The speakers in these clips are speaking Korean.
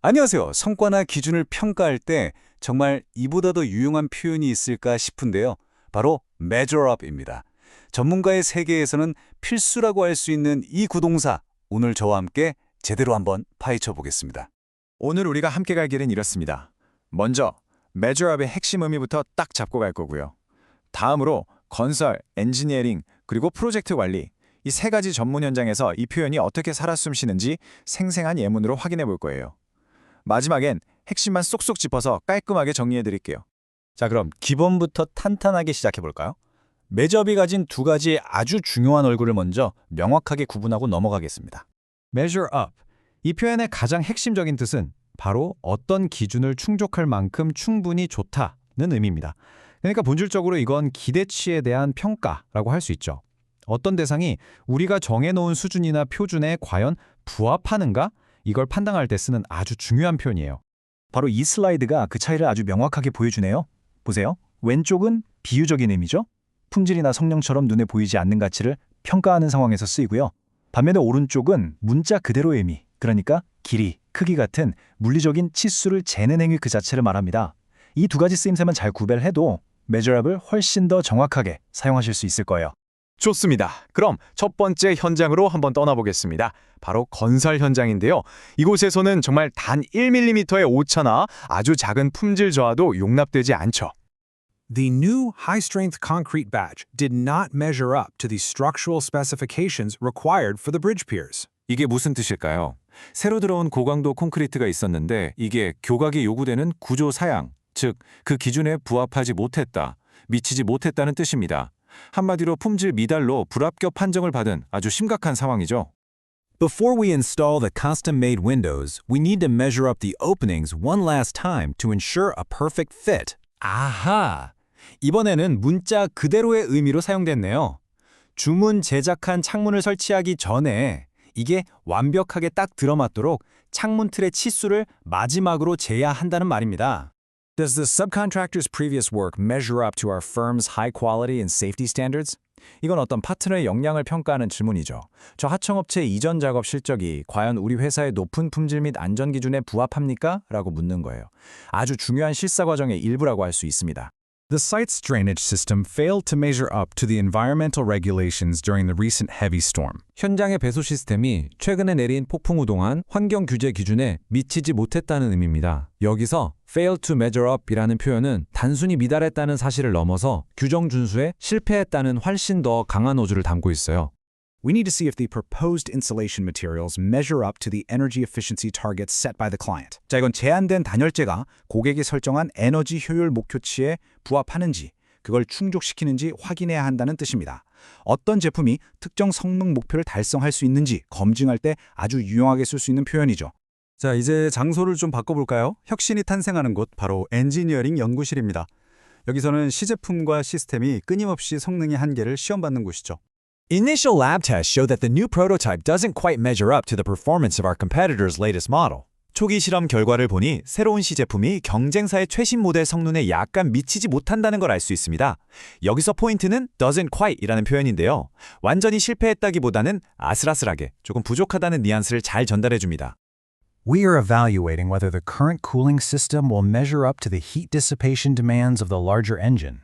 안녕하세요. 성과나 기준을 평가할 때 정말 이보다 더 유용한 표현이 있을까 싶은데요. 바로 measure up입니다. 전문가의 세계에서는 필수라고 할 수 있는 이 구동사, 오늘 저와 함께 제대로 한번 파헤쳐 보겠습니다. 오늘 우리가 함께 갈 길은 이렇습니다. 먼저 measure up의 핵심 의미부터 딱 잡고 갈 거고요. 다음으로 건설, 엔지니어링, 그리고 프로젝트 관리, 이 세 가지 전문 현장에서 이 표현이 어떻게 살아 숨쉬는지 생생한 예문으로 확인해 볼 거예요. 마지막엔 핵심만 쏙쏙 짚어서 깔끔하게 정리해 드릴게요. 자, 그럼 기본부터 탄탄하게 시작해 볼까요? 매저업이 가진 두 가지 아주 중요한 얼굴을 먼저 명확하게 구분하고 넘어가겠습니다. measure up. 이 표현의 가장 핵심적인 뜻은 바로 어떤 기준을 충족할 만큼 충분히 좋다는 의미입니다. 그러니까 본질적으로 이건 기대치에 대한 평가라고 할 수 있죠. 어떤 대상이 우리가 정해놓은 수준이나 표준에 과연 부합하는가? 이걸 판단할 때 쓰는 아주 중요한 표현이에요. 바로 이 슬라이드가 그 차이를 아주 명확하게 보여주네요. 보세요. 왼쪽은 비유적인 의미죠. 품질이나 성능처럼 눈에 보이지 않는 가치를 평가하는 상황에서 쓰이고요. 반면에 오른쪽은 문자 그대로의 의미, 그러니까 길이, 크기 같은 물리적인 치수를 재는 행위 그 자체를 말합니다. 이 두 가지 쓰임새만 잘 구별해도 measure up을 훨씬 더 정확하게 사용하실 수 있을 거예요. 좋습니다. 그럼 첫 번째 현장으로 한번 떠나보겠습니다. 바로 건설 현장인데요. 이곳에서는 정말 단 1mm의 오차나 아주 작은 품질 저하도 용납되지 않죠. The new high-strength concrete batch did not measure up to the structural specifications required for the bridge piers. 이게 무슨 뜻일까요? 새로 들어온 고강도 콘크리트가 있었는데 이게 교각이 요구되는 구조 사양, 즉 그 기준에 부합하지 못했다, 미치지 못했다는 뜻입니다. 한마디로 품질 미달로 불합격 판정을 받은 아주 심각한 상황이죠. Before we install the custom-made windows, we need to measure up the openings one last time to ensure a perfect fit. 아하! 이번에는 문자 그대로의 의미로 사용됐네요. 주문 제작한 창문을 설치하기 전에 이게 완벽하게 딱 들어맞도록 창문 틀의 치수를 마지막으로 재야 한다는 말입니다. Does the subcontractor's previous work measure up to our firm's high quality and safety standards? 이건 어떤 파트너의 역량을 평가하는 질문이죠. 저 하청업체 이전 작업 실적이 과연 우리 회사의 높은 품질 및 안전 기준에 부합합니까? 라고 묻는 거예요. 아주 중요한 실사 과정의 일부라고 할 수 있습니다. The site's drainage system failed to measure up to the environmental regulations during the recent heavy storm. 현장의 배수 시스템이 최근에 내린 폭풍 우동한 환경 규제 기준에 미치지 못했다는 의미입니다. 여기서 fail to measure up이라는 표현은 단순히 미달했다는 사실을 넘어서 규정 준수에 실패했다는 훨씬 더 강한 어조를 담고 있어요. We need to see if the proposed insulation materials measure up to the energy efficiency targets set by the client. 자, 이건 제한된 단열재가 고객이 설정한 에너지 효율 목표치에 부합하는지, 그걸 충족시키는지 확인해야 한다는 뜻입니다. 어떤 제품이 특정 성능 목표를 달성할 수 있는지 검증할 때 아주 유용하게 쓸 수 있는 표현이죠. 자, 이제 장소를 좀 바꿔볼까요? 혁신이 탄생하는 곳, 바로 엔지니어링 연구실입니다. 여기서는 시제품과 시스템이 끊임없이 성능의 한계를 시험받는 곳이죠. Initial lab tests show that the new prototype doesn't quite measure up to the performance of our competitor's latest model. 초기 실험 결과를 보니 새로운 시제품이 경쟁사의 최신 모델 성능에 약간 미치지 못한다는 걸 알 수 있습니다. 여기서 포인트는 doesn't quite이라는 표현인데요. 완전히 실패했다기보다는 아슬아슬하게 조금 부족하다는 뉘앙스를 잘 전달해 줍니다. We are evaluating whether the current cooling system will measure up to the heat dissipation demands of the larger engine.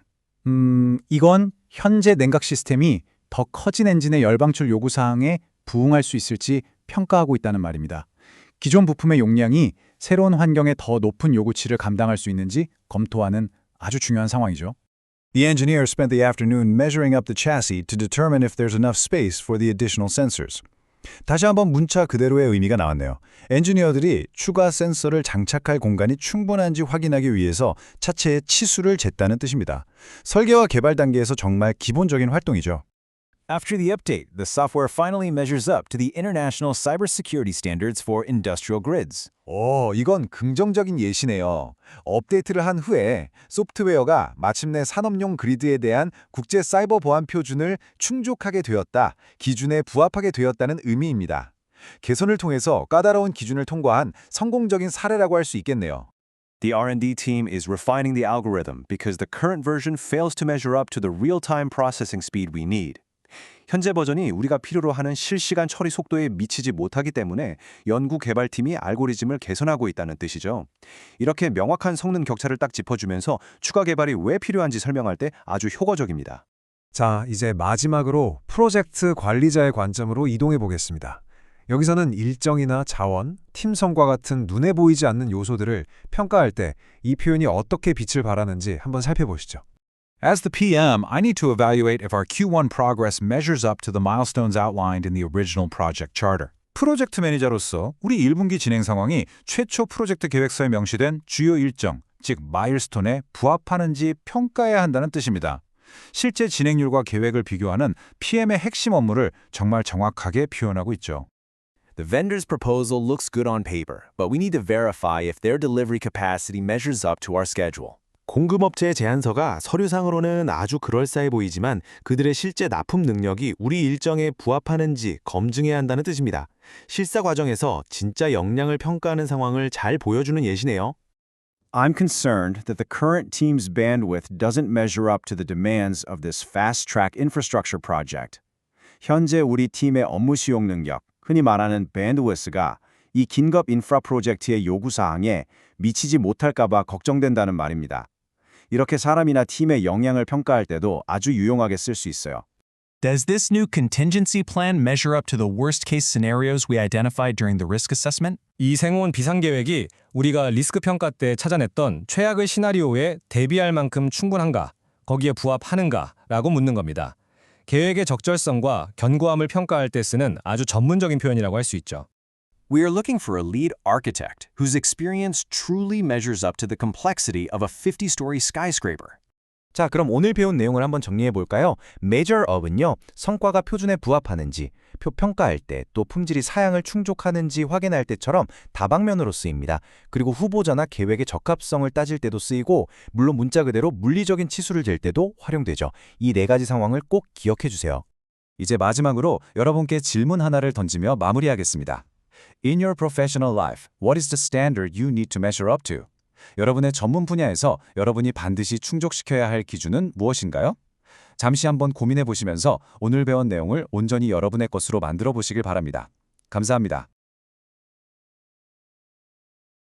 이건 현재 냉각 시스템이 더 커진 엔진의 열방출 요구사항에 부응할 수 있을지 평가하고 있다는 말입니다. 기존 부품의 용량이 새로운 환경에 더 높은 요구치를 감당할 수 있는지 검토하는 아주 중요한 상황이죠. The engineer spent the afternoon measuring up the chassis to determine if there's enough space for the additional sensors. 다시 한번 문자 그대로의 의미가 나왔네요. 엔지니어들이 추가 센서를 장착할 공간이 충분한지 확인하기 위해서 차체의 치수를 쟀다는 뜻입니다. 설계와 개발 단계에서 정말 기본적인 활동이죠. After the update, the software finally measures up to the international cybersecurity standards for industrial grids. 이건 긍정적인 예시네요. 업데이트를 한 후에 소프트웨어가 마침내 산업용 그리드에 대한 국제 사이버 보안 표준을 충족하게 되었다, 기준에 부합하게 되었다는 의미입니다. 개선을 통해서 까다로운 기준을 통과한 성공적인 사례라고 할 수 있겠네요. The R&D team is refining the algorithm because the current version fails to measure up to the real-time processing speed we need. 현재 버전이 우리가 필요로 하는 실시간 처리 속도에 미치지 못하기 때문에 연구 개발팀이 알고리즘을 개선하고 있다는 뜻이죠. 이렇게 명확한 성능 격차를 딱 짚어주면서 추가 개발이 왜 필요한지 설명할 때 아주 효과적입니다. 자, 이제 마지막으로 프로젝트 관리자의 관점으로 이동해 보겠습니다. 여기서는 일정이나 자원, 팀 성과 같은 눈에 보이지 않는 요소들을 평가할 때 이 표현이 어떻게 빛을 발하는지 한번 살펴보시죠. As the PM, I need to evaluate if our Q1 progress measures up to the milestones outlined in the original project charter. 프로젝트 매니저로서 우리 1분기 진행 상황이 최초 프로젝트 계획서에 명시된 주요 일정, 즉 마일스톤에 부합하는지 평가해야 한다는 뜻입니다. 실제 진행률과 계획을 비교하는 PM의 핵심 업무를 정말 정확하게 표현하고 있죠. The vendor's proposal looks good on paper, but we need to verify if their delivery capacity measures up to our schedule. 공급업체의 제안서가 서류상으로는 아주 그럴싸해 보이지만 그들의 실제 납품 능력이 우리 일정에 부합하는지 검증해야 한다는 뜻입니다. 실사 과정에서 진짜 역량을 평가하는 상황을 잘 보여주는 예시네요. I'm concerned that the current team's bandwidth doesn't measure up to the demands of this fast-track infrastructure project. 현재 우리 팀의 업무 수용 능력, 흔히 말하는 bandwidth가 이 긴급 인프라 프로젝트의 요구사항에 미치지 못할까 봐 걱정된다는 말입니다. 이렇게 사람이나 팀의 역량을 평가할 때도 아주 유용하게 쓸 수 있어요. Does this new contingency plan measure up to the worst-case scenarios we identified during the risk assessment? 이 생온 비상계획이 우리가 리스크 평가 때 찾아냈던 최악의 시나리오에 대비할 만큼 충분한가, 거기에 부합하는가라고 묻는 겁니다. 계획의 적절성과 견고함을 평가할 때 쓰는 아주 전문적인 표현이라고 할 수 있죠. We are looking for a lead architect whose experience truly measures up to the complexity of a 50-story skyscraper. 자, 그럼 오늘 배운 내용을 한번 정리해 볼까요? measure up은요, 성과가 표준에 부합하는지, 평가할 때 또 품질이 사양을 충족하는지 확인할 때처럼 다방면으로 쓰입니다. 그리고 후보자나 계획의 적합성을 따질 때도 쓰이고, 물론 문자 그대로 물리적인 치수를 잴 때도 활용되죠. 이 네 가지 상황을 꼭 기억해 주세요. 이제 마지막으로 여러분께 질문 하나를 던지며 마무리하겠습니다. In your professional life, what is the standard you need to measure up to? 여러분의 전문 분야에서 여러분이 반드시 충족시켜야 할 기준은 무엇인가요? 잠시 한번 고민해 보시면서 오늘 배운 내용을 온전히 여러분의 것으로 만들어 보시길 바랍니다. 감사합니다.